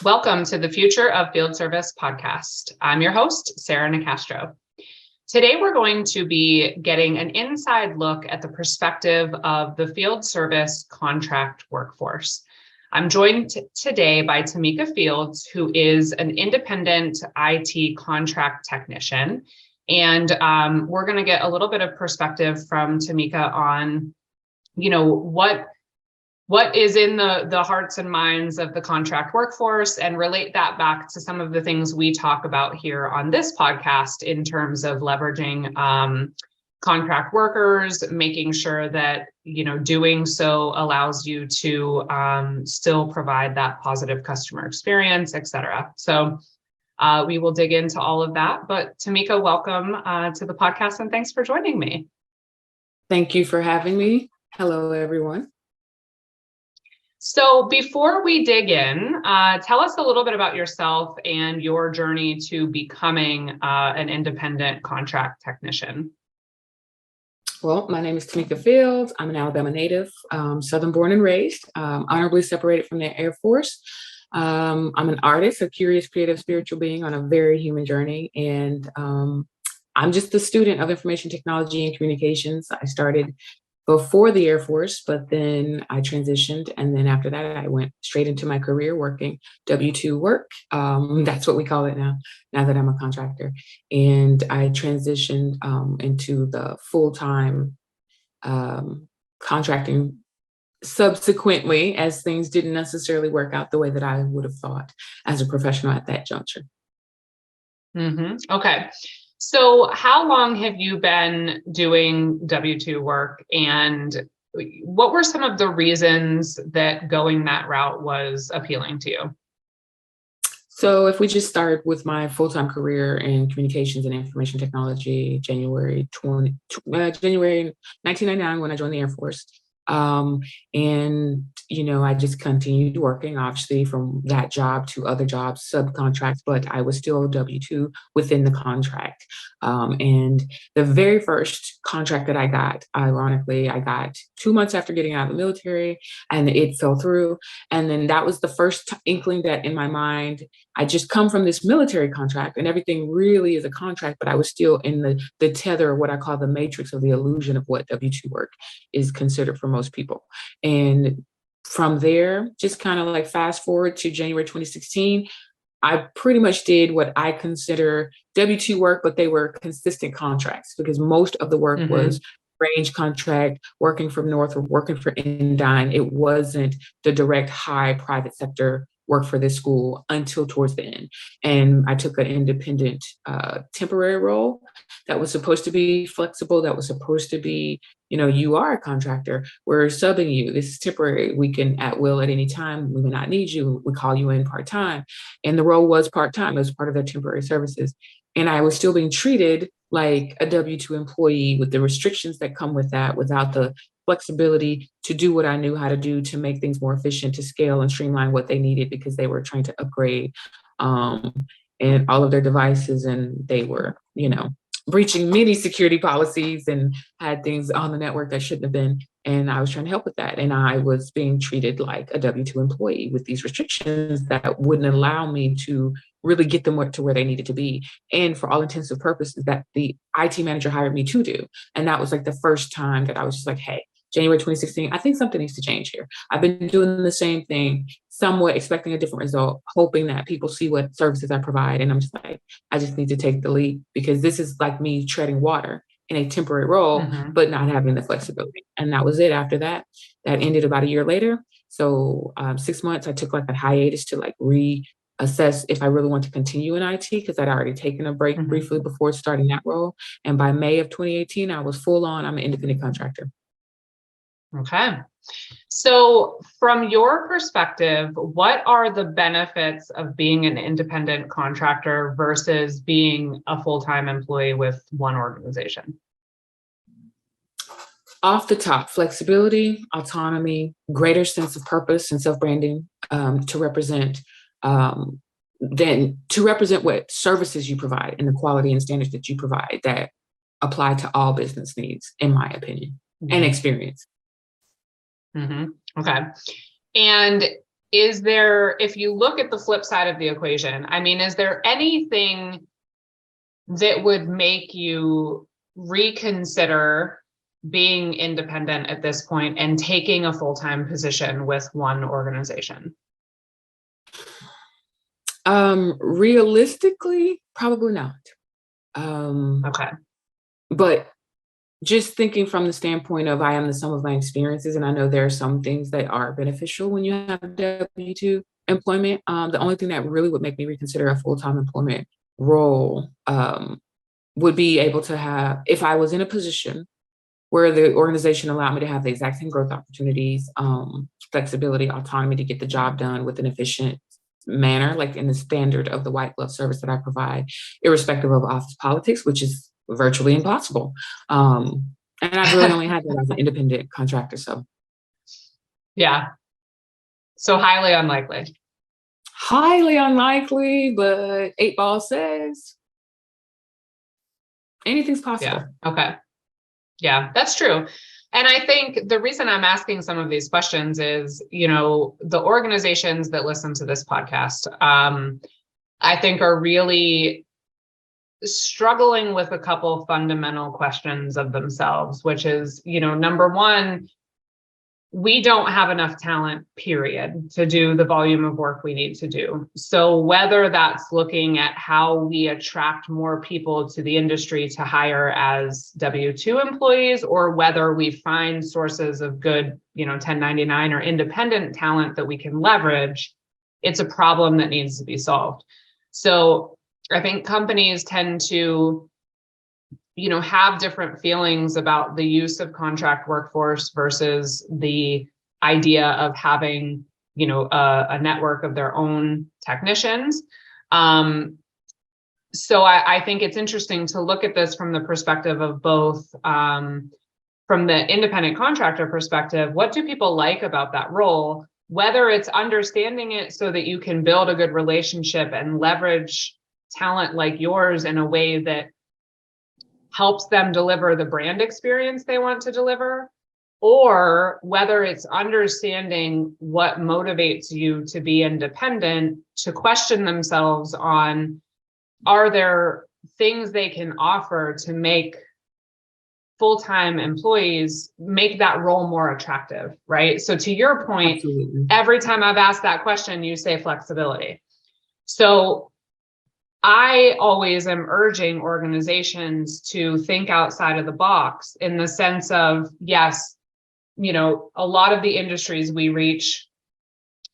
Welcome to the Future of Field Service podcast. I'm your host, Sarah Nicastro. Today, we're going to be getting an inside look at the perspective of the field service contract workforce. I'm joined today by Tamika Fields, who is an independent IT contract technician. And we're going to get a little bit of perspective from Tamika on, what is in the hearts and minds of the contract workforce and relate that back to some of the things we talk about here on this podcast in terms of leveraging contract workers, making sure that, doing so allows you to still provide that positive customer experience, et cetera. So we will dig into all of that. But Tamika, welcome to the podcast and thanks for joining me. Thank you for having me. Hello, everyone. So before we dig in, tell us a little bit about yourself and your journey to becoming an independent contract technician. Well, my name is Tamika Fields. I'm an Alabama native, Southern born and raised, honorably separated from the Air Force. I'm an artist, a curious, creative, spiritual being on a very human journey. And I'm just a student of information technology and communications. I started before the Air Force, but then I transitioned. And then after that, I went straight into my career working W-2 work. That's what we call it now that I'm a contractor. And I transitioned into the full-time contracting subsequently, as things didn't necessarily work out the way that I would have thought as a professional at that juncture. Mm-hmm. Okay. So how long have you been doing W-2 work, and what were some of the reasons that going that route was appealing to you? So if we just start with my full-time career in communications and information technology, January 1999 when I joined the Air Force. I just continued working, obviously, from that job to other jobs, subcontracts, but I was still W-2 within the contract. And the very first contract that I got, ironically, I got 2 months after getting out of the military, and it fell through. And then that was the first inkling that in my mind, I just come from this military contract and everything really is a contract, but I was still in the tether, what I call the matrix of the illusion of what W-2 work is considered for most people. And from there, just kind of like fast forward to January 2016, I pretty much did what I consider W-2 work, but they were consistent contracts because most of the work was range contract, working from Northrop, working for Endyne. It wasn't the direct high private sector work for this school until towards the end. And I took an independent temporary role that was supposed to be flexible, that was supposed to be, you are a contractor, we're subbing you, this is temporary, we can at will at any time, we may not need you, we call you in part-time. And the role was part-time, it was part of their temporary services. And I was still being treated like a W-2 employee with the restrictions that come with that, without the flexibility to do what I knew how to do to make things more efficient, to scale and streamline what they needed because they were trying to upgrade and all of their devices, and they were, breaching many security policies and had things on the network that shouldn't have been. And I was trying to help with that. And I was being treated like a W-2 employee with these restrictions that wouldn't allow me to really get them to where they needed to be. And for all intents and purposes, that the IT manager hired me to do. And that was like the first time that I was just like, hey, January 2016, I think something needs to change here. I've been doing the same thing, somewhat expecting a different result, hoping that people see what services I provide. And I'm just like, I just need to take the leap because this is like me treading water in a temporary role, but not having the flexibility. And that was it. After that, that ended about a year later. So 6 months, I took like a hiatus to like reassess if I really want to continue in IT because I'd already taken a break briefly before starting that role. And by May of 2018, I was full on, I'm an independent contractor. Okay. So from your perspective, what are the benefits of being an independent contractor versus being a full-time employee with one organization? Off the top, flexibility, autonomy, greater sense of purpose and self-branding to represent what services you provide and the quality and standards that you provide that apply to all business needs, in my opinion, and experience. Okay. And is there, if you look at the flip side of the equation, I mean, is there anything that would make you reconsider being independent at this point and taking a full-time position with one organization? Realistically, probably not. Okay. But just thinking from the standpoint of I am the sum of my experiences, and I know there are some things that are beneficial when you have W-2 employment. The only thing that really would make me reconsider a full-time employment role would be able to have, if I was in a position where the organization allowed me to have the exact same growth opportunities, flexibility, autonomy to get the job done with an efficient manner, like in the standard of the white glove service that I provide, irrespective of office politics, which is virtually impossible. And I've really only had that as an independent contractor. So Yeah. So highly unlikely. highly unlikely, but 8 Ball says anything's possible. Yeah. Okay. Yeah, that's true. And I think the reason I'm asking some of these questions is, the organizations that listen to this podcast, I think are really struggling with a couple fundamental questions of themselves, which is, number one, we don't have enough talent, period, to do the volume of work we need to do. So whether that's looking at how we attract more people to the industry to hire as W-2 employees, or whether we find sources of good, 1099 or independent talent that we can leverage, it's a problem that needs to be solved. So I think companies tend to have different feelings about the use of contract workforce versus the idea of having, a network of their own technicians. So I think it's interesting to look at this from the perspective of both, from the independent contractor perspective, what do people like about that role? Whether it's understanding it so that you can build a good relationship and leverage talent like yours in a way that helps them deliver the brand experience they want to deliver, or whether it's understanding what motivates you to be independent, to question themselves on, are there things they can offer to make full-time employees, make that role more attractive, right? So to your point, Absolutely. every time I've asked that question, you say flexibility. So I always am urging organizations to think outside of the box in the sense of, yes, a lot of the industries we reach,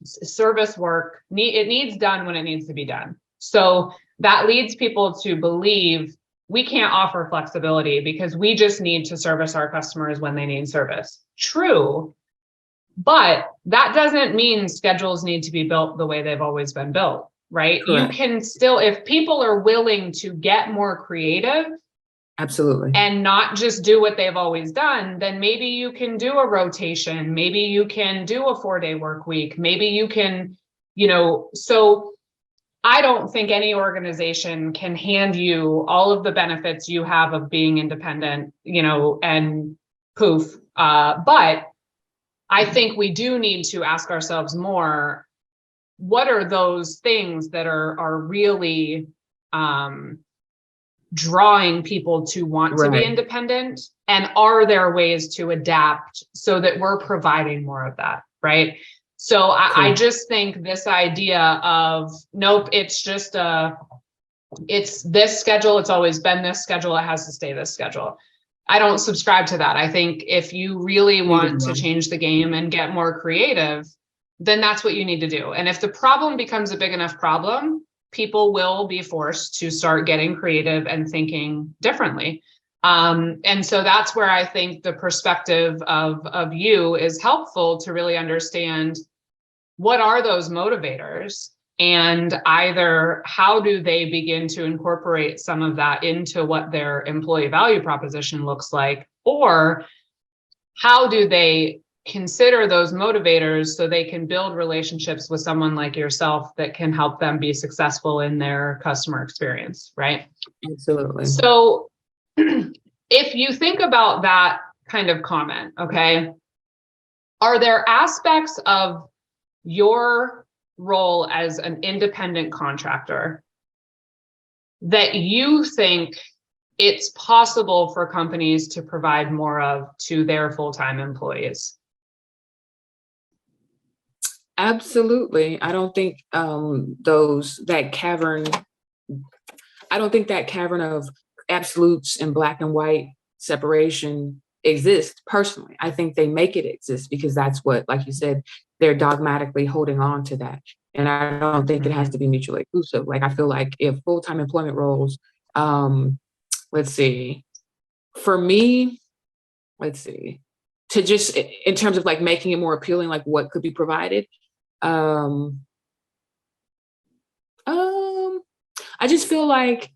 service work, it needs done when it needs to be done. So that leads people to believe we can't offer flexibility because we just need to service our customers when they need service. True, but that doesn't mean schedules need to be built the way they've always been built. Right? Correct. You can still, if people are willing to get more creative, absolutely, and not just do what they've always done, then maybe you can do a rotation. Maybe you can do a 4-day work week. Maybe you can, so I don't think any organization can hand you all of the benefits you have of being independent, and poof. But I think we do need to ask ourselves more, what are those things that are really drawing people to want to be independent? And are there ways to adapt so that we're providing more of that, right? So I just think this idea of, nope, it's this schedule, it's always been this schedule, it has to stay this schedule. I don't subscribe to that. I think if you really want to change the game and get more creative, then that's what you need to do. And if the problem becomes a big enough problem, people will be forced to start getting creative and thinking differently. And so that's where I think the perspective of you is helpful to really understand, what are those motivators, and either how do they begin to incorporate some of that into what their employee value proposition looks like, or how do they consider those motivators so they can build relationships with someone like yourself that can help them be successful in their customer experience, right? Absolutely. So if you think about that kind of comment, okay, are there aspects of your role as an independent contractor that you think it's possible for companies to provide more of to their full-time employees? Absolutely. I don't think that cavern of absolutes and black and white separation exists personally. I think they make it exist because that's what, like you said, they're dogmatically holding on to that. And I don't think it has to be mutually exclusive. Like I feel like if full-time employment roles, let's see, for me, let's see, to just in terms of like making it more appealing, like what could be provided. Um, I just feel like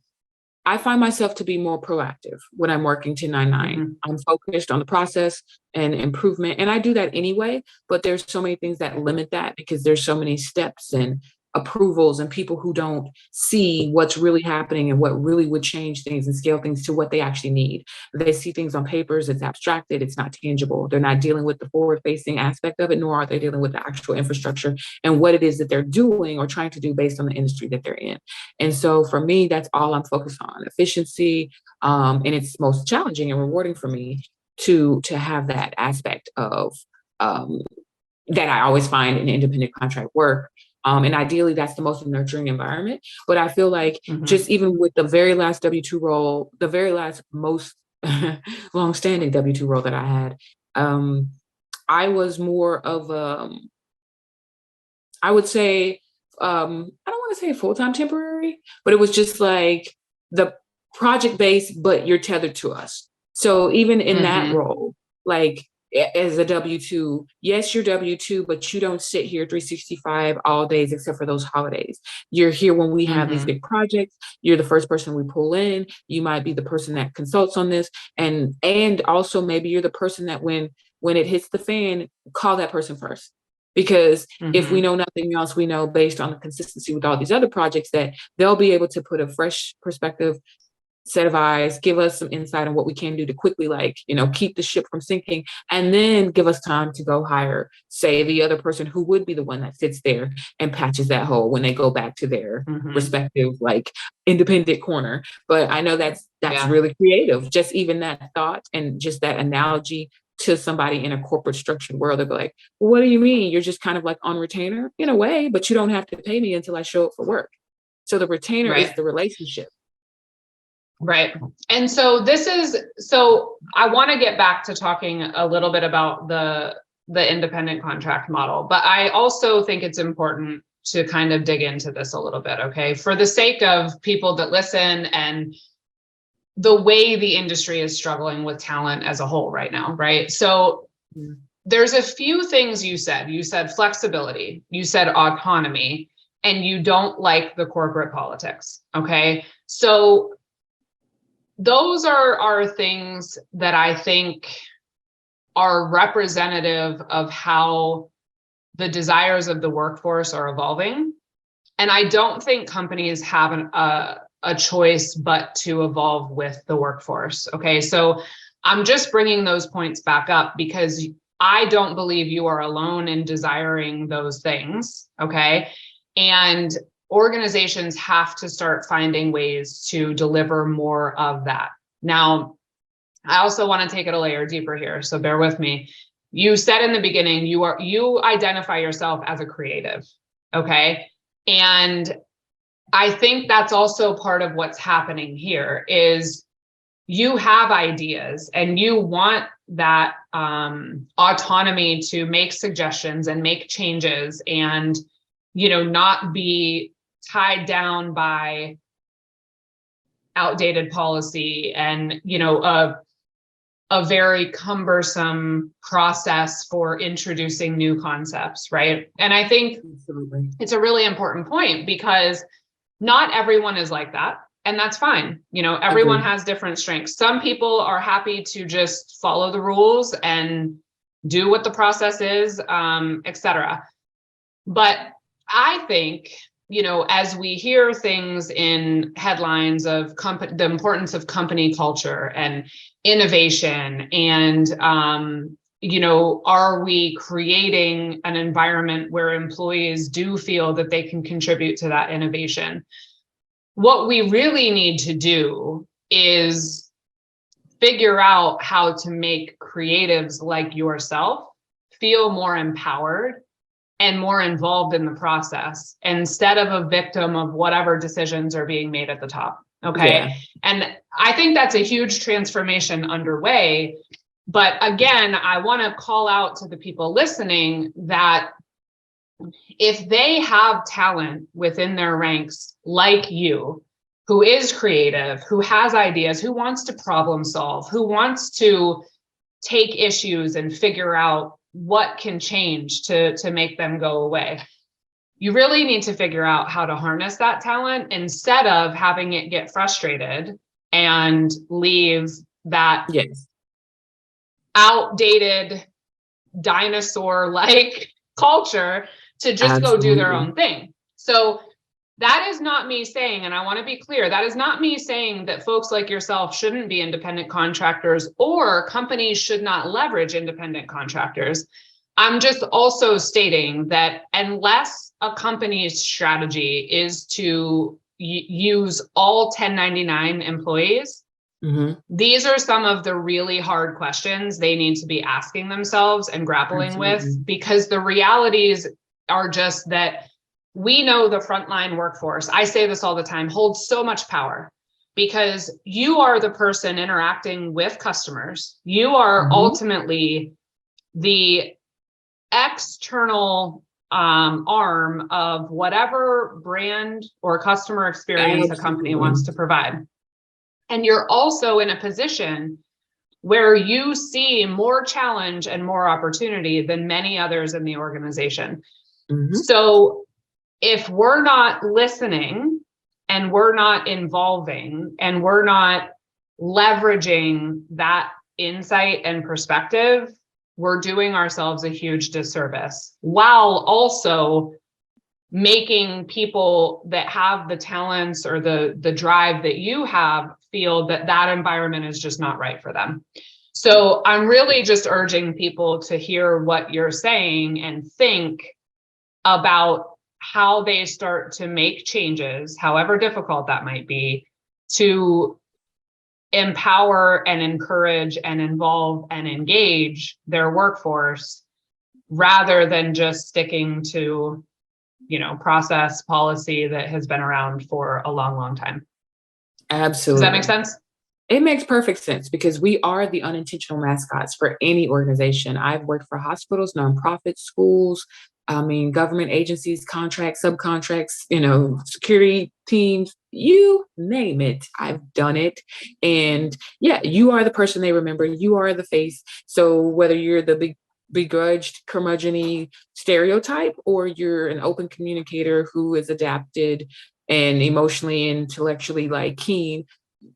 I find myself to be more proactive when I'm working 1099. I'm focused on the process and improvement, and I do that anyway, but there's so many things that limit that because there's so many steps and approvals and people who don't see what's really happening and what really would change things and scale things to what they actually need. They see things on papers, it's abstracted, it's not tangible. They're not dealing with the forward-facing aspect of it, nor are they dealing with the actual infrastructure and what it is that they're doing or trying to do based on the industry that they're in. And so for me, that's all I'm focused on, efficiency. And it's most challenging and rewarding for me to have that aspect of that I always find in independent contract work. And ideally, that's the most nurturing environment. But I feel like just even with the very last W-2 role, the very last most long-standing W-2 role that I had, I was more of I would say, I don't want to say full-time temporary, but it was just like the project-based, but you're tethered to us. So even in that role, like as a W-2, yes, you're W-2, but you don't sit here 365 all days except for those holidays. You're here when we have these big projects. You're the first person we pull in. You might be the person that consults on this. And also maybe you're the person that when it hits the fan, call that person first. Because if we know nothing else, we know based on the consistency with all these other projects that they'll be able to put a fresh perspective, set of eyes, give us some insight on what we can do to quickly, like, keep the ship from sinking, and then give us time to go hire, say, the other person who would be the one that sits there and patches that hole when they go back to their respective, like, independent corner. But I know that's really creative. Just even that thought and just that analogy to somebody in a corporate structured world, they'll be like, well, what do you mean? You're just kind of like on retainer in a way, but you don't have to pay me until I show up for work. So the retainer is the relationship. Right. And so I want to get back to talking a little bit about the independent contract model, but I also think it's important to kind of dig into this a little bit, okay? For the sake of people that listen and the way the industry is struggling with talent as a whole right now, right? So there's a few things you said. You said flexibility, you said autonomy, and you don't like the corporate politics, okay? So those are things that I think are representative of how the desires of the workforce are evolving. And I don't think companies have a choice but to evolve with the workforce. Okay, so I'm just bringing those points back up because I don't believe you are alone in desiring those things. Okay, and organizations have to start finding ways to deliver more of that. Now, I also want to take it a layer deeper here, so bear with me. You said in the beginning, you identify yourself as a creative, okay? And I think that's also part of what's happening here is you have ideas and you want that autonomy to make suggestions and make changes and, not be tied down by outdated policy and, a very cumbersome process for introducing new concepts, right? And I think it's a really important point because not everyone is like that, and that's fine. Everyone has different strengths. Some people are happy to just follow the rules and do what the process is, et cetera. But I think, as we hear things in headlines of the importance of company culture and innovation and are we creating an environment where employees do feel that they can contribute to that innovation? What we really need to do is figure out how to make creatives like yourself feel more empowered and more involved in the process instead of a victim of whatever decisions are being made at the top. Okay. Yeah. And I think that's a huge transformation underway. But again, I want to call out to the people listening that if they have talent within their ranks, like you, who is creative, who has ideas, who wants to problem solve, who wants to take issues and figure out what can change to make them go away, you really need to figure out how to harness that talent instead of having it get frustrated and leave that Yes. outdated dinosaur-like culture to just go do their own thing. So that is not me saying, and I want to be clear, that is not me saying that folks like yourself shouldn't be independent contractors or companies should not leverage independent contractors. I'm just also stating that unless a company's strategy is to use all 1099 employees, these are some of the really hard questions they need to be asking themselves and grappling with, because the realities are just that we know the frontline workforce, I say this all the time, holds so much power because you are the person interacting with customers. You are ultimately the external arm of whatever brand or customer experience a company wants to provide. And you're also in a position where you see more challenge and more opportunity than many others in the organization. So if we're not listening and we're not involving and we're not leveraging that insight and perspective, we're doing ourselves a huge disservice while also making people that have the talents or the drive that you have feel that that environment is just not right for them. So I'm really just urging people to hear what you're saying and think about how they start to make changes, however difficult that might be, to empower and encourage and involve and engage their workforce rather than just sticking to, process policy that has been around for a long, long time. Absolutely. Does that make sense? It makes perfect sense because we are the unintentional mascots for any organization. I've worked for hospitals, nonprofits, schools, government agencies, contracts, subcontracts, security teams, you name it. I've done it. And yeah, you are the person they remember. You are the face. So whether you're the begrudged, curmudgeon-y stereotype, or you're an open communicator who is adapted and emotionally, intellectually keen,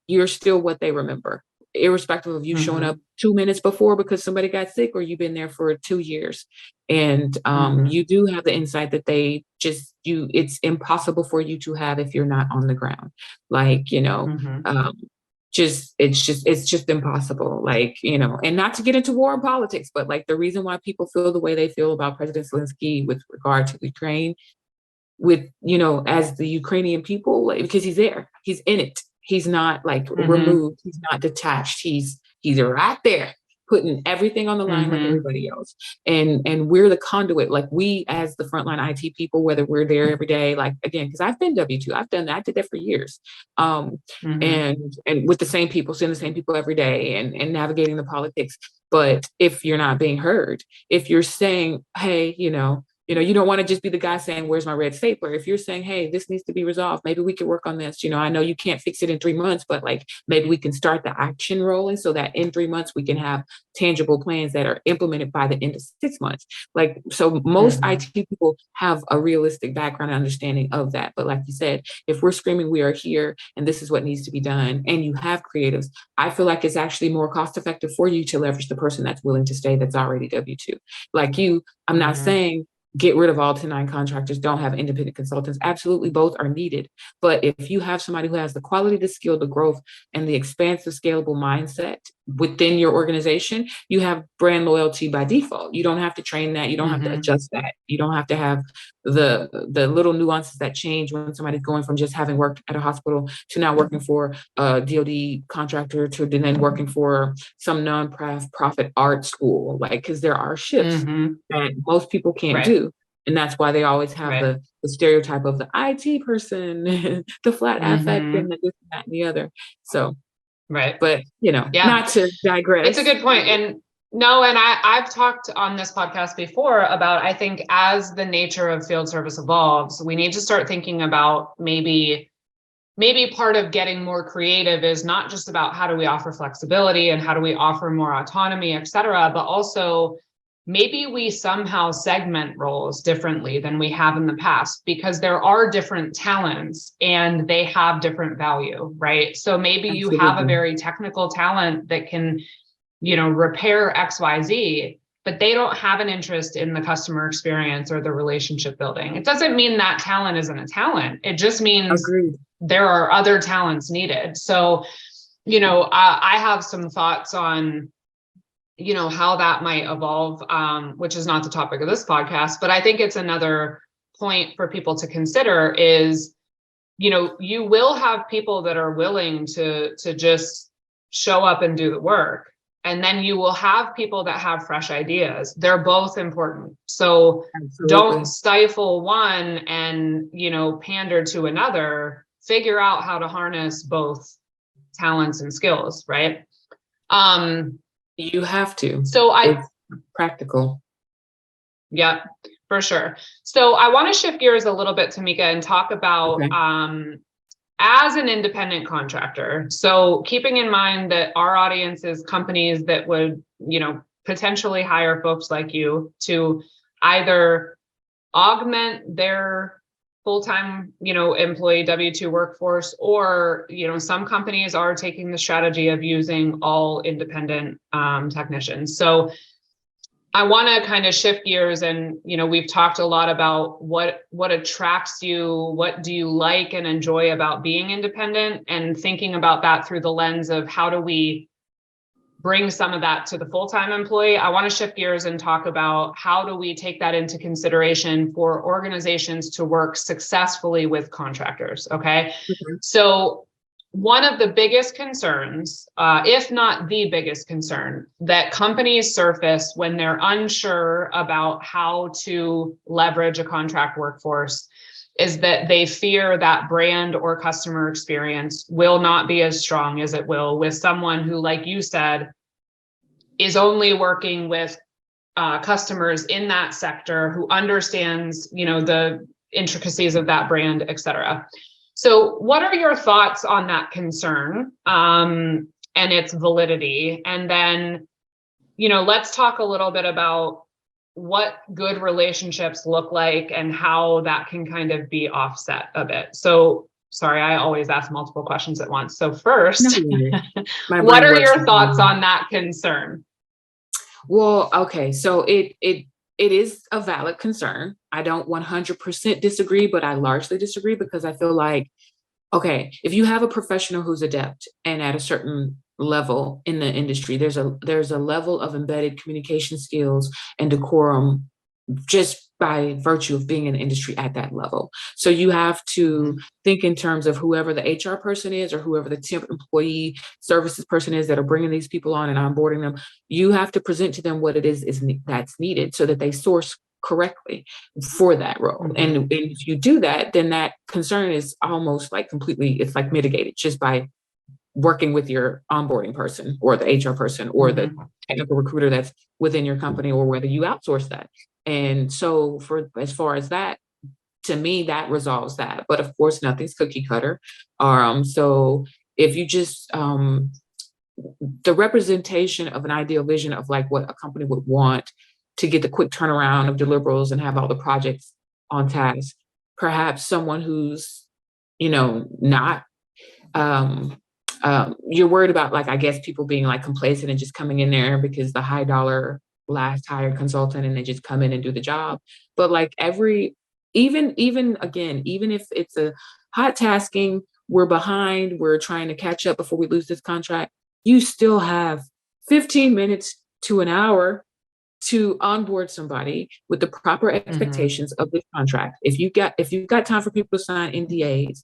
you're still what they remember, irrespective of you showing up 2 minutes before because somebody got sick or you've been there for 2 years. And you do have the insight that it's impossible for you to have if you're not on the ground. It's just impossible. And not to get into war and politics, but the reason why people feel the way they feel about President Zelensky with regard to Ukraine, as the Ukrainian people, because he's there, he's in it. He's not removed. He's not detached. He's right there, putting everything on the line like everybody else. And we're the conduit, we as the frontline IT people, whether we're there every day, again, because I've been W2, I've done that, I did that for years. And with the same people, seeing the same people every day and navigating the politics. But if you're not being heard, if you're saying, hey, you don't want to just be the guy saying, where's my red stapler? If you're saying, hey, this needs to be resolved, maybe we can work on this. I know you can't fix it in 3 months, but maybe we can start the action rolling so that in 3 months we can have tangible plans that are implemented by the end of 6 months. So most IT people have a realistic background and understanding of that. But like you said, if we're screaming, we are here and this is what needs to be done, and you have creatives, I feel like it's actually more cost effective for you to leverage the person that's willing to stay, that's already W2. I'm not saying get rid of all 1099 contractors, don't have independent consultants. Absolutely, both are needed. But if you have somebody who has the quality, the skill, the growth, and the expansive, scalable mindset within your organization, you have brand loyalty by default. You don't have to train that. You don't have to adjust that. You don't have to have the little nuances that change when somebody's going from just having worked at a hospital to now working for a DoD contractor to then working for some non-profit art school. Like, because there are shifts that most people can't do. And that's why they always have the stereotype of the IT person, the flat affect, and the this, that, and the other. So, but not to digress. It's a good point. And no, and I've talked on this podcast before about, I think as the nature of field service evolves, we need to start thinking about maybe part of getting more creative is not just about how do we offer flexibility and how do we offer more autonomy, et cetera, but also maybe we somehow segment roles differently than we have in the past, because there are different talents and they have different value, right? So maybe you have a very technical talent that can, repair XYZ, but they don't have an interest in the customer experience or the relationship building. It doesn't mean that talent isn't a talent. It just means there are other talents needed. So, I have some thoughts on how that might evolve, which is not the topic of this podcast, but I think it's another point for people to consider is, you will have people that are willing to just show up and do the work. And then you will have people that have fresh ideas. They're both important. So don't stifle one and, pander to another. Figure out how to harness both talents and skills, right? You have to. So it's practical. Yeah, for sure. So I want to shift gears a little bit, Tamika, and talk about as an independent contractor. So keeping in mind that our audience is companies that would, potentially hire folks like you to either augment their full-time, employee W-2 workforce, or, some companies are taking the strategy of using all independent technicians. So I want to kind of shift gears and, we've talked a lot about what attracts you, what do you like and enjoy about being independent, and thinking about that through the lens of how do we bring some of that to the full-time employee. I want to shift gears and talk about how do we take that into consideration for organizations to work successfully with contractors. Okay. So one of the biggest concerns, if not the biggest concern, that companies surface when they're unsure about how to leverage a contract workforce is that they fear that brand or customer experience will not be as strong as it will with someone who, like you said, is only working with customers in that sector, who understands, the intricacies of that brand, et cetera. So what are your thoughts on that concern and its validity? And then, let's talk a little bit about what good relationships look like and how that can kind of be offset a bit. So sorry, I always ask multiple questions at once. So first, what are your thoughts on that concern? Well, okay. So it is a valid concern. I don't 100% disagree, but I largely disagree because I feel like, okay, if you have a professional who's adept and at a certain level in the industry, there's a level of embedded communication skills and decorum just by virtue of being in the industry at that level. So you have to think in terms of whoever the HR person is or whoever the temp employee services person is that are bringing these people on and onboarding them. You have to present to them what it is that's needed so that they source correctly for that role. And if you do that, then that concern is almost like completely, it's like mitigated just by working with your onboarding person or the HR person or the technical recruiter that's within your company, or whether you outsource that. And so as far as that, to me, that resolves that. But of course, nothing's cookie cutter. So if you just, the representation of an ideal vision of like what a company would want to get the quick turnaround of deliverables and have all the projects on task, perhaps someone who's, not, you're worried about, like, I guess people being like complacent and just coming in there because the high dollar last hired consultant and they just come in and do the job. But like even again, even if it's a hot tasking, we're behind, we're trying to catch up before we lose this contract, you still have 15 minutes to an hour to onboard somebody with the proper expectations of the contract. If you've got time for people to sign NDAs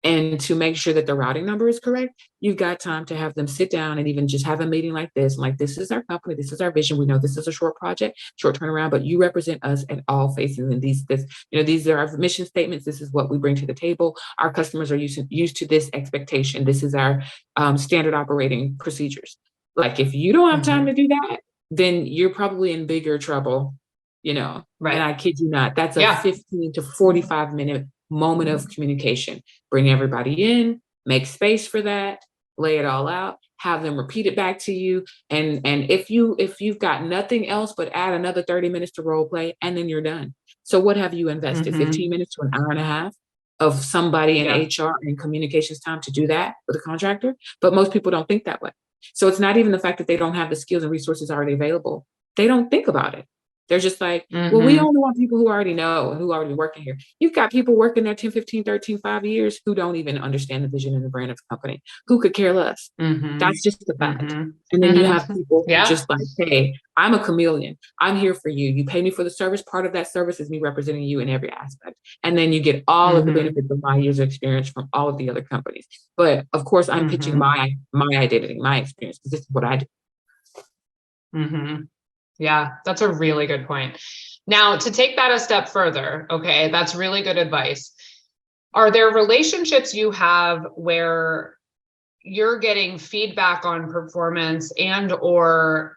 and to make sure that the routing number is correct, you've got time to have them sit down and even just have a meeting like this. Like, this is our company, this is our vision. We know this is a short project, short turnaround, but you represent us at all phases. And these are our mission statements. This is what we bring to the table. Our customers are used to this expectation. This is our standard operating procedures. Like, if you don't have time to do that, then you're probably in bigger trouble, Right. And I kid you not, that's a Yeah. 15 to 45-minute moment of communication. Bring everybody in, make space for that, lay it all out, have them repeat it back to you. And if you've got nothing else, but add another 30 minutes to role play, and then you're done. So what have you invested? 15 minutes to an hour and a half of somebody in Yeah. HR and communications time to do that with a contractor? But most people don't think that way. So it's not even the fact that they don't have the skills and resources already available. They don't think about it. They're just like, well, we only want people who already know and who are already working here. You've got people working there 10, 15, 13, 5 years who don't even understand the vision and the brand of the company, who could care less. That's just the fact. And then you have people Yeah. just like, hey, I'm a chameleon. I'm here for you. You pay me for the service. Part of that service is me representing you in every aspect. And then you get all of the benefits of my years of experience from all of the other companies. But of course, I'm pitching my identity, my experience, because this is what I do. Yeah, that's a really good point. Now, to take that a step further, okay, that's really good advice. Are there relationships you have where you're getting feedback on performance and or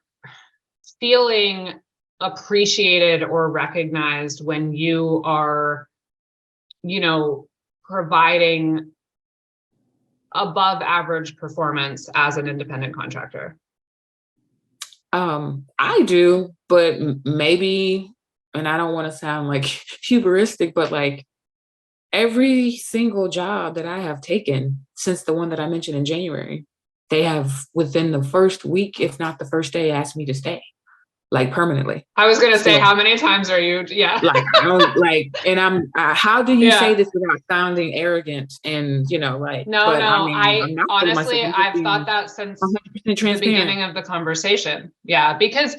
feeling appreciated or recognized when you are, providing above average performance as an independent contractor? I do, but maybe, and I don't want to sound like hubristic, but like every single job that I have taken since the one that I mentioned in January, they have within the first week, if not the first day, asked me to stay, like permanently. I was going to say, how many times are you? Yeah. Like, I don't like, and I'm, how do you say this without sounding arrogant and, like, No, but no, I mean, I'm not honestly, myself, I've thought that since 100% transparent. the beginning of the conversation. Yeah, because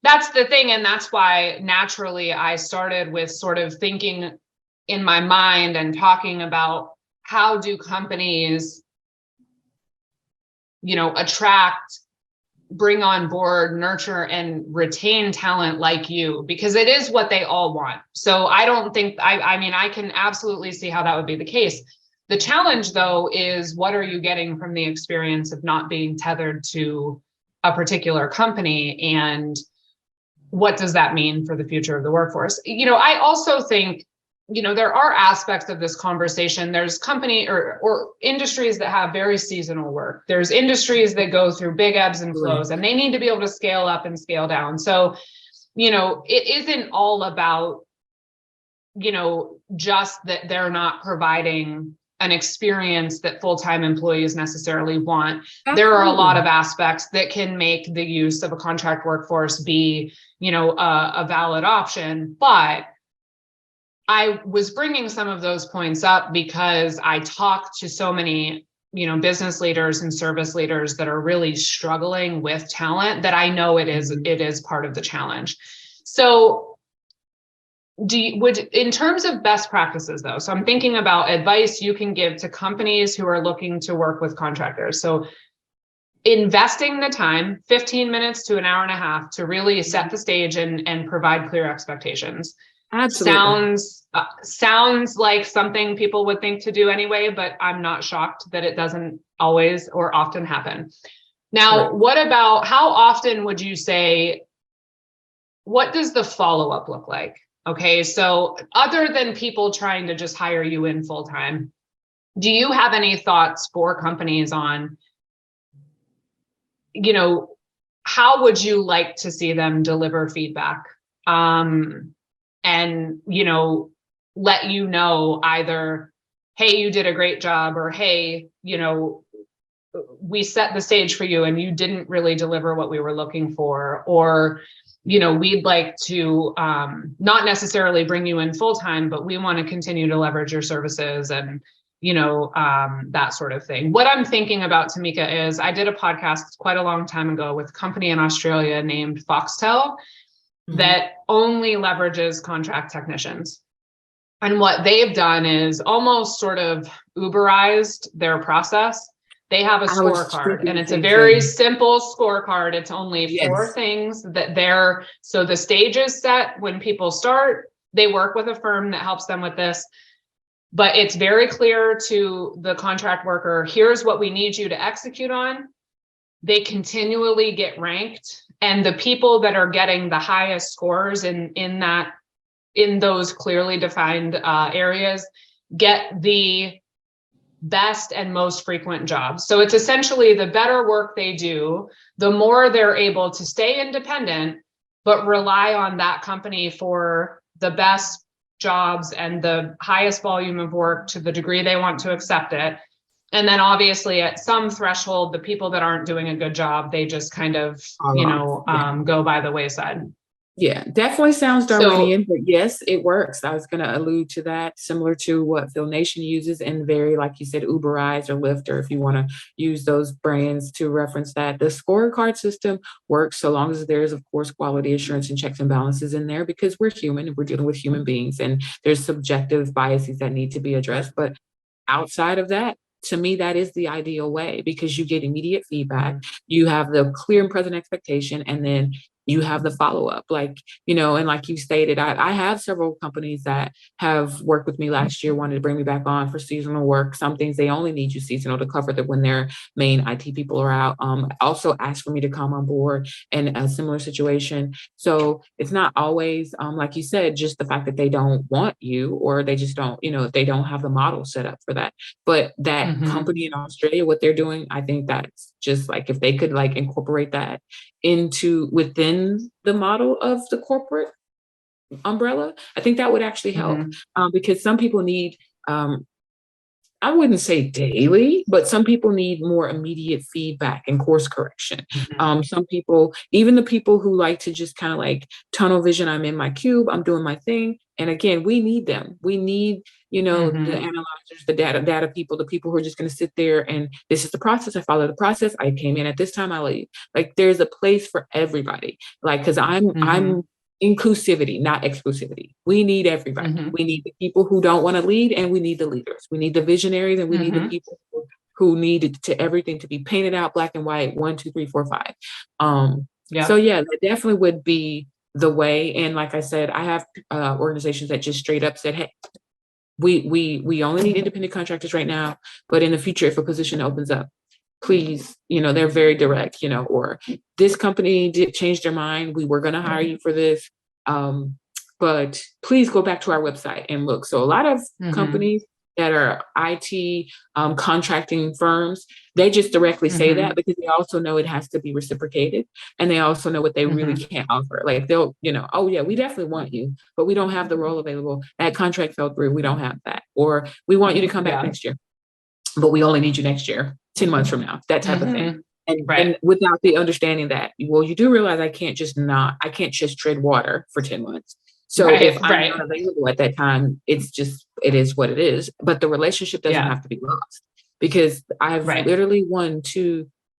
that's the thing. And that's why naturally I started with sort of thinking in my mind and talking about how do companies, attract, bring on board, nurture, and retain talent like you, because it is what they all want. So I don't think, I mean, I can absolutely see how that would be the case. The challenge, though, is what are you getting from the experience of not being tethered to a particular company, and what does that mean for the future of the workforce? I also think, there are aspects of this conversation. There's company or industries that have very seasonal work. There's industries that go through big ebbs and flows, and they need to be able to scale up and scale down. So, it isn't all about, just that they're not providing an experience that full-time employees necessarily want. Absolutely. There are a lot of aspects that can make the use of a contract workforce be, a valid option. But I was bringing some of those points up because I talked to so many, business leaders and service leaders that are really struggling with talent, that I know it is part of the challenge. So in terms of best practices though, so I'm thinking about advice you can give to companies who are looking to work with contractors. So investing the time, 15 minutes to an hour and a half, to really set the stage and provide clear expectations. Absolutely. Sounds like something people would think to do anyway, but I'm not shocked that it doesn't always or often happen. Now, right. What about, how often would you say, what does the follow-up look like? Okay, so other than people trying to just hire you in full-time, do you have any thoughts for companies on, how would you like to see them deliver feedback? And, let you know either, hey, you did a great job, or hey, we set the stage for you and you didn't really deliver what we were looking for, or, we'd like to not necessarily bring you in full time, but we want to continue to leverage your services and, that sort of thing. What I'm thinking about, Tamika, is I did a podcast quite a long time ago with a company in Australia named Foxtel that only leverages contract technicians. And what they've done is almost sort of Uberized their process. They have a scorecard, and it's a very simple scorecard. It's only 4 things that so the stage is set when people start. They work with a firm that helps them with this, but it's very clear to the contract worker, here's what we need you to execute on. They continually get ranked, and the people that are getting the highest scores in those clearly defined areas get the best and most frequent jobs. So it's essentially the better work they do, the more they're able to stay independent, but rely on that company for the best jobs and the highest volume of work to the degree they want to accept it. And then obviously at some threshold, the people that aren't doing a good job, they just kind of, go by the wayside. Yeah, definitely sounds Darwinian, but yes, it works. I was going to allude to that, similar to what Phil Nation uses, and very, like you said, Uberize or Lyft, or if you want to use those brands to reference that. The scorecard system works so long as there's, of course, quality assurance and checks and balances in there, because we're human and we're dealing with human beings, and there's subjective biases that need to be addressed. But outside of that, to me, that is the ideal way, because you get immediate feedback, you have the clear and present expectation, and then you have the follow-up, and like you stated, I have several companies that have worked with me last year, wanted to bring me back on for seasonal work. Some things they only need you seasonal to cover that when their main IT people are out. Also asked for me to come on board in a similar situation. So it's not always, like you said, just the fact that they don't want you, or they just don't, if they don't have the model set up for that. But that company in Australia, what they're doing, I think that's just if they could incorporate that within the model of the corporate umbrella, I think that would actually help, because some people need, I wouldn't say daily, but some people need more immediate feedback and course correction. Some people, even the people who like to just kind of tunnel vision, I'm in my cube, I'm doing my thing. And again, we need them. We need, the analyzers, the data people, the people who are just going to sit there and this is the process. I follow the process. I came in at this time, I leave. There's a place for everybody. Because I'm inclusivity, not exclusivity. We need everybody. We need the people who don't want to lead, and we need the leaders. We need the visionaries, and we need the people who need everything to be painted out black and white, 1, 2, 3, 4, 5. So yeah, that definitely would be the way. And like I said, I have organizations that just straight up said, hey, we only need independent contractors right now, but in the future, if a position opens up, please, they're very direct, or this company did change their mind. We were going to hire you for this. But please go back to our website and look. So a lot of companies that are IT contracting firms, they just directly say that, because they also know it has to be reciprocated, and they also know what they really can't offer. They'll, oh yeah, we definitely want you, but we don't have the role available. That contract fell through. We don't have that. Or we want you to come back next year, but we only need you next year, 10 months from now, that type of thing. And without the understanding that, well, you do realize I can't just tread water for 10 months. So if I'm not available at that time, it is what it is. But the relationship doesn't have to be lost, because I've literally won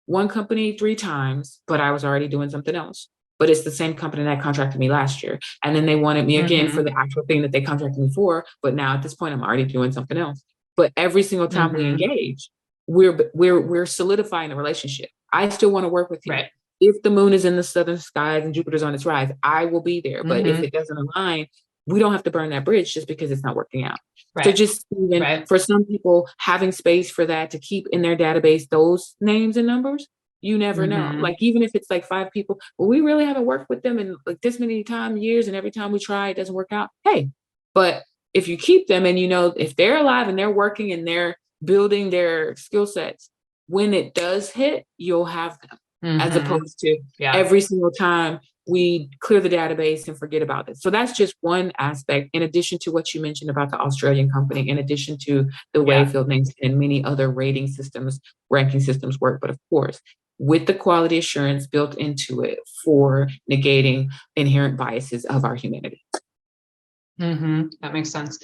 one company 3 times, but I was already doing something else. But it's the same company that contracted me last year. And then they wanted me again for the actual thing that they contracted me for. But now at this point, I'm already doing something else. But every single time we engage, we're solidifying the relationship. I still want to work with you. If the moon is in the southern skies and Jupiter's on its rise, I will be there. But if it doesn't align, we don't have to burn that bridge just because it's not working out. So just even for some people, having space for that to keep in their database those names and numbers, you never know. Even if it's 5 people, well, we really haven't worked with them in this many years, and every time we try, it doesn't work out. Hey, but if you keep them, and if they're alive and they're working and they're building their skill sets, when it does hit, you'll have them. As opposed to every single time we clear the database and forget about it. So that's just one aspect, in addition to what you mentioned about the Australian company, in addition to the way Field Names and many other rating systems, ranking systems work. But of course, with the quality assurance built into it for negating inherent biases of our humanity. That makes sense.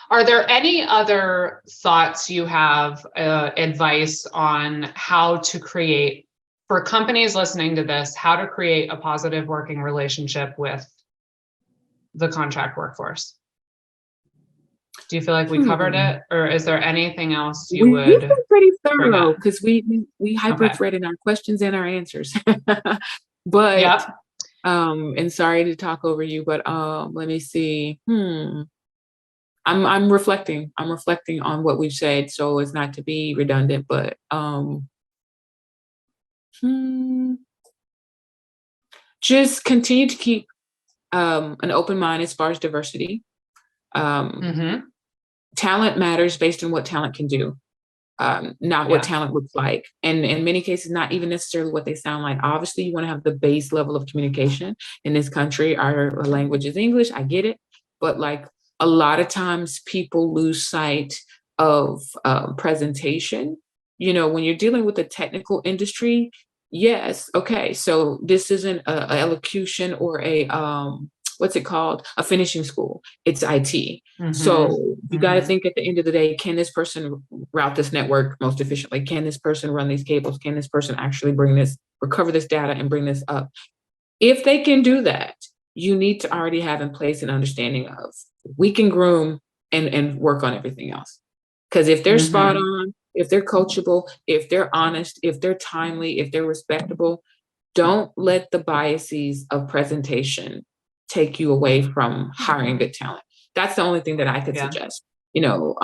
Are there any other thoughts you have, advice on how to create, for companies listening to this, how to create a positive working relationship with the contract workforce? Do you feel like we covered it, or is there anything else you We've would been pretty bring thorough up? because we hyper-threaded our questions and our answers. But Yep. and sorry to talk over you, but let me see. I'm reflecting. I'm reflecting on what we've said, so as not to be redundant, but just continue to keep an open mind as far as diversity. Talent matters based on what talent can do, not what talent looks like. And in many cases, not even necessarily what they sound like. Obviously, you want to have the base level of communication. In this country, our language is English. I get it. But like a lot of times people lose sight of presentation. You know, when you're dealing with a technical industry, yes, okay, so this isn't a elocution or a what's it called? A finishing school. It's IT. So you got to think at the end of the day, can this person route this network most efficiently? Can this person run these cables? Can this person actually bring this, recover this data and bring this up? If they can do that, you need to already have in place an understanding of we can groom and work on everything else. Because if they're spot on, if they're coachable, if they're honest, if they're timely, if they're respectable, don't let the biases of presentation take you away from hiring good talent. That's the only thing that I could suggest. You know,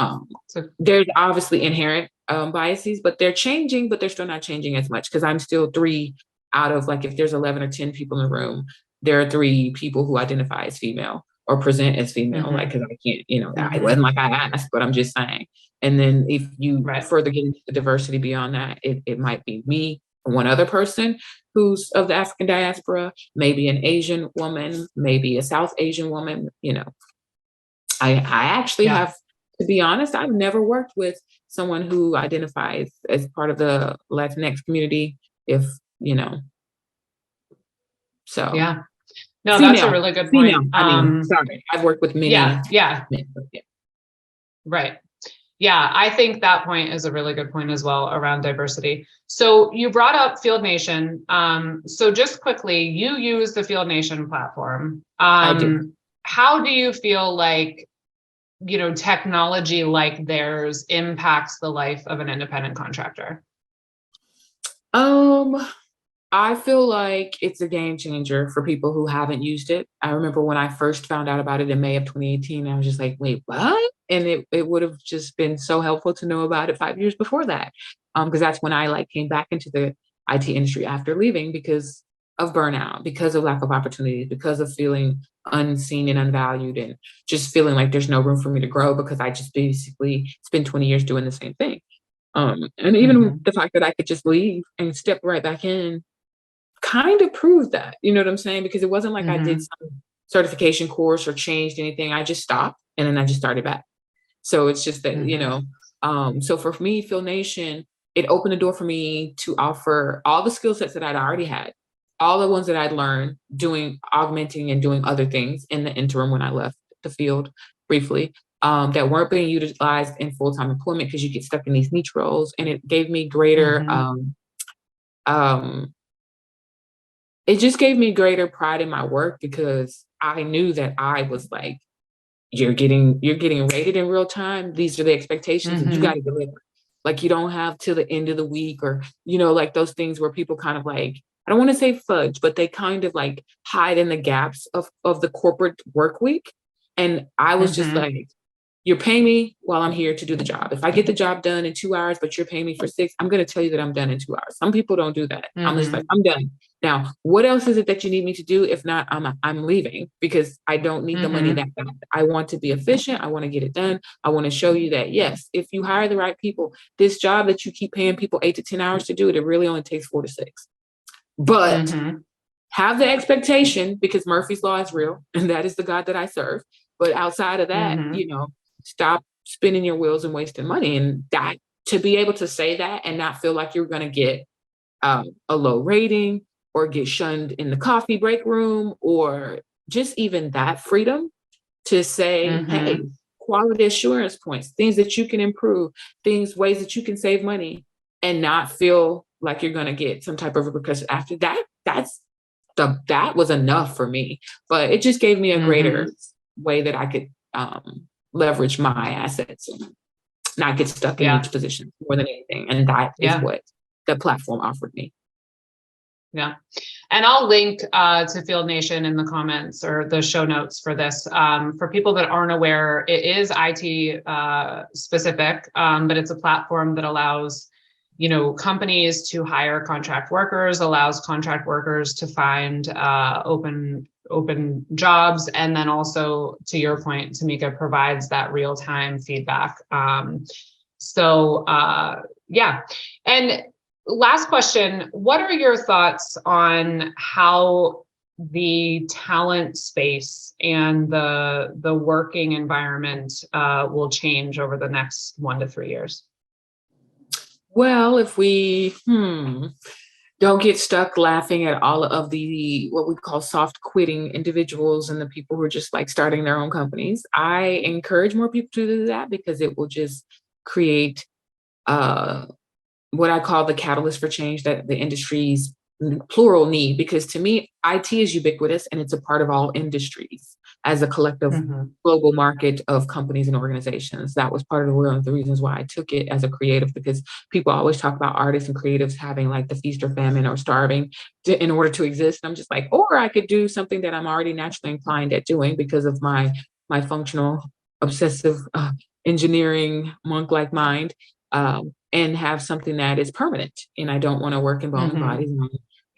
there's obviously inherent biases, but they're changing, but they're still not changing as much because I'm still 3 out of, like, if there's 11 or 10 people in the room, there are 3 people who identify as female or present as female, like, because I can't, you know, it wasn't like I asked, but I'm just saying. And then if you further get into the diversity beyond that, it might be me, one other person who's of the African diaspora, maybe an Asian woman, maybe a South Asian woman, you know. I actually have, to be honest, I've never worked with someone who identifies as part of the Latinx community, if, you know, so. Yeah. No, female, that's a really good female, point. I mean, sorry, I've worked with many. Yeah. Men, but Right. Yeah, I think that point is a really good point as well around diversity. So you brought up Field Nation. So just quickly, you use the Field Nation platform. I do. How do you feel like, you know, technology like theirs impacts the life of an independent contractor? I feel like it's a game changer for people who haven't used it. I remember when I first found out about it in May of 2018, I was just like, wait, what? And it would have just been so helpful to know about it 5 years before that. Because that's when I like came back into the IT industry after leaving because of burnout, because of lack of opportunities, because of feeling unseen and unvalued and just feeling like there's no room for me to grow because I just basically spent 20 years doing the same thing. And even the fact that I could just leave and step right back in kind of proved that, you know what I'm saying? Because it wasn't like I did some certification course or changed anything. I just stopped and then I just started back. So it's just that, you know, so for me, Phil Nation, it opened the door for me to offer all the skill sets that I'd already had, all the ones that I'd learned doing, augmenting and doing other things in the interim when I left the field briefly, that weren't being utilized in full-time employment because you get stuck in these niche roles. And it gave me greater, it just gave me greater pride in my work because I knew that I was like, you're getting rated in real time. These are the expectations and you got to deliver. Like you don't have till the end of the week or, you know, like those things where people kind of like, I don't want to say fudge, but they kind of like hide in the gaps of the corporate work week. And I was just like, you're paying me while I'm here to do the job. If I get the job done in 2 hours, but you're paying me for 6, I'm going to tell you that I'm done in 2 hours. Some people don't do that. I'm just like, I'm done. Now, what else is it that you need me to do? If not, I'm leaving because I don't need the money that bad. I want to be efficient. I want to get it done. I want to show you that, yes, if you hire the right people, this job that you keep paying people 8 to 10 hours to do it really only takes 4 to 6. But have the expectation because Murphy's Law is real and that is the God that I serve. But outside of that, you know, stop spinning your wheels and wasting money. And that, to be able to say that and not feel like you're going to get a low rating or get shunned in the coffee break room, or just even that freedom to say, hey, Mm-hmm. quality assurance points, things that you can improve, ways that you can save money and not feel like you're going to get some type of repercussion after that. That was enough for me, but it just gave me a Mm-hmm. greater way that I could leverage my assets and not get stuck in Yeah. each position more than anything. And that is Yeah. what the platform offered me. Yeah. And I'll link to Field Nation in the comments or the show notes for this. For people that aren't aware, it is IT specific, but it's a platform that allows, companies to hire contract workers, allows contract workers to find open jobs, and then also, to your point, Tamika, provides that real-time feedback. Yeah. And last question, what are your thoughts on how the talent space and the working environment will change over the next 1 to 3 years? Well, if we don't get stuck laughing at all of the what we call soft quitting individuals and the people who are just like starting their own companies, I encourage more people to do that because it will just create uh, what I call the catalyst for change that the industries plural need. Because to me, IT is ubiquitous and it's a part of all industries as a collective Mm-hmm. global market of companies and organizations. That was part of one of the reasons why I took it as a creative, because people always talk about artists and creatives having like the feast or famine or starving in order to exist. And I'm just like, or I could do something that I'm already naturally inclined at doing because of my functional obsessive engineering monk-like mind, and have something that is permanent. And I don't want to work in bone and Mm-hmm. bodies.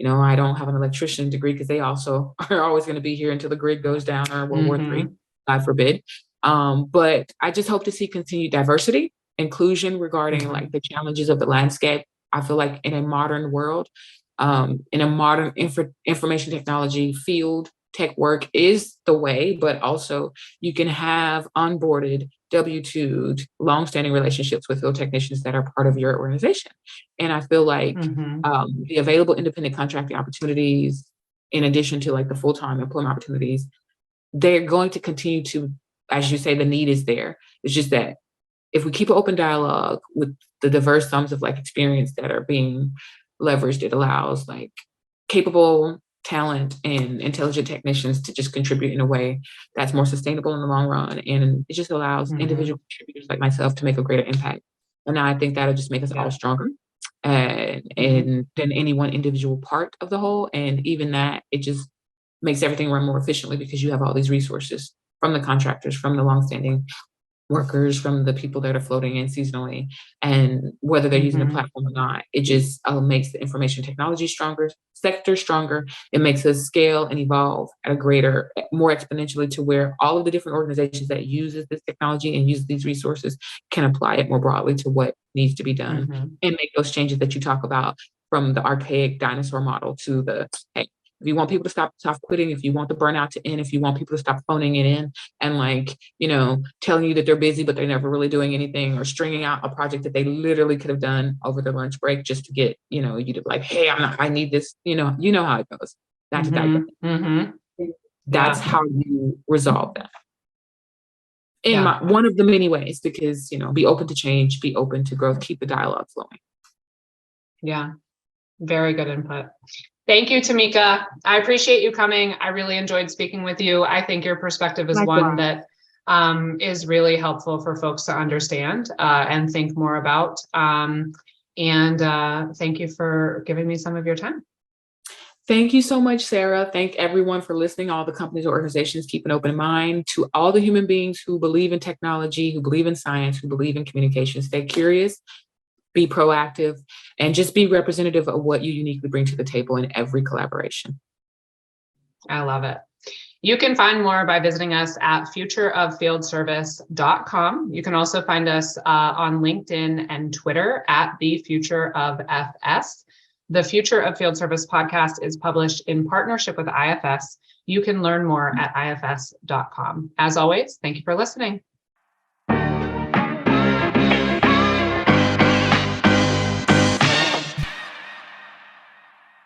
I don't have an electrician degree because they also are always going to be here until the grid goes down or World War III, Mm-hmm. God forbid. But I just hope to see continued diversity, inclusion regarding Mm-hmm. like the challenges of the landscape. I feel like in a modern world, in a modern information technology field, tech work is the way, but also you can have onboarded W-2'd longstanding relationships with field technicians that are part of your organization. And I feel like Mm-hmm. the available independent contracting opportunities, in addition to like the full-time employment opportunities, they're going to continue to, as you say, the need is there. It's just that if we keep an open dialogue with the diverse sums of like experience that are being leveraged, it allows like capable talent and intelligent technicians to just contribute in a way that's more sustainable in the long run. And it just allows Mm-hmm. individual contributors like myself to make a greater impact. And I think that'll just make us all Yeah. stronger and than any one individual part of the whole. And even that, it just makes everything run more efficiently because you have all these resources from the contractors, from the longstanding workers, from the people that are floating in seasonally, and whether they're using the Mm-hmm. platform or not. It just makes the information technology sector stronger. It makes us scale and evolve at a greater, more exponentially, to where all of the different organizations that uses this technology and use these resources can apply it more broadly to what needs to be done Mm-hmm. and make those changes that you talk about, from the archaic dinosaur model to the, hey, if you want people to stop quitting, if you want the burnout to end, if you want people to stop phoning it in and like, telling you that they're busy, but they're never really doing anything, or stringing out a project that they literally could have done over their lunch break just to get, you to be like, hey, I need this, how it goes. Not to digress. Mm-hmm. Mm-hmm. That's Yeah. how you resolve that. In Yeah. one of the many ways, because, be open to change, be open to growth, keep the dialogue flowing. Yeah. Very good input. Thank you, Tamika. I appreciate you coming. I really enjoyed speaking with you. I think your perspective is one Likewise. that is really helpful for folks to understand and think more about. Thank you for giving me some of your time. Thank you so much, Sarah. Thank everyone for listening. All the companies or organizations, keep an open mind. To all the human beings who believe in technology, who believe in science, who believe in communication, stay curious, be proactive, and just be representative of what you uniquely bring to the table in every collaboration. I love it. You can find more by visiting us at futureoffieldservice.com. You can also find us on LinkedIn and Twitter at The Future of FS. The Future of Field Service podcast is published in partnership with IFS. You can learn more at ifs.com. As always, thank you for listening.